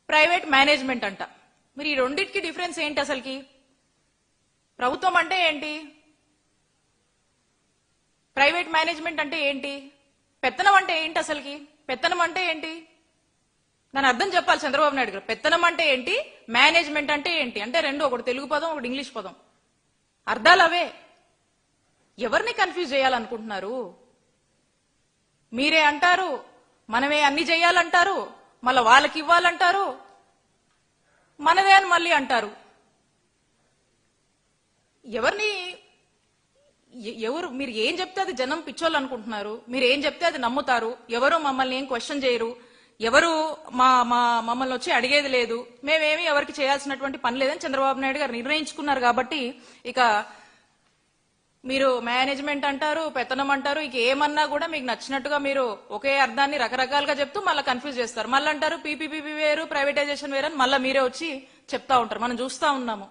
Private management అంట. మరి ఈ రెండింటికి డిఫరెన్స్ ఏంటి అసలుకి? ప్రభుత్వం అంటే ఏంటి, ప్రైవేట్ మేనేజ్మెంట్ అంటే ఏంటి, పెత్తనం అంటే ఏంటి, అసలుకి పెత్తనం అంటే ఏంటి? దాని అర్థం చెప్పాలి చంద్రబాబు నాయుడు గారు. పెత్తనం అంటే ఏంటి, మేనేజ్మెంట్ అంటే ఏంటి అంటే రెండు, ఒకటి తెలుగు పదం, ఒకటి ఇంగ్లీష్ పదం, అర్థాలు అవే. ఎవరిని కన్ఫ్యూజ్ చేయాలనుకుంటున్నారు? మీరే అంటారు మనమే అన్ని చేయాలంటారు, మళ్ళీ వాళ్ళకి ఇవ్వాలంటారు, మనదే అని మళ్ళీ అంటారు. ఎవరు మీరు ఏం చెప్తే అది జనం పిచ్చోళ్ళు అనుకుంటున్నారు, మీరు ఏం చెప్తే అది నమ్ముతారు. ఎవరు మమ్మల్ని ఏం క్వశ్చన్ చేయరు, ఎవరు మమ్మల్ని వచ్చి అడిగేది లేదు, మేమేమి ఎవరికి చేయాల్సినటువంటి పని లేదని చంద్రబాబు నాయుడు గారు నిర్ణయించుకున్నారు. కాబట్టి ఇక మీరు మేనేజ్మెంట్ అంటారు, పెత్తనం అంటారు, ఇక ఏమన్నా కూడా మీకు నచ్చినట్టుగా మీరు ఒకే అర్థాన్ని రకరకాలుగా చెప్తూ మళ్ళీ కన్ఫ్యూజ్ చేస్తారు. మళ్ళీ అంటారు పీపీపీ వేరు, ప్రైవేటైజేషన్ వేరు అని మళ్ళీ మీరే వచ్చి చెప్తా ఉంటారు. మనం చూస్తా ఉన్నాము.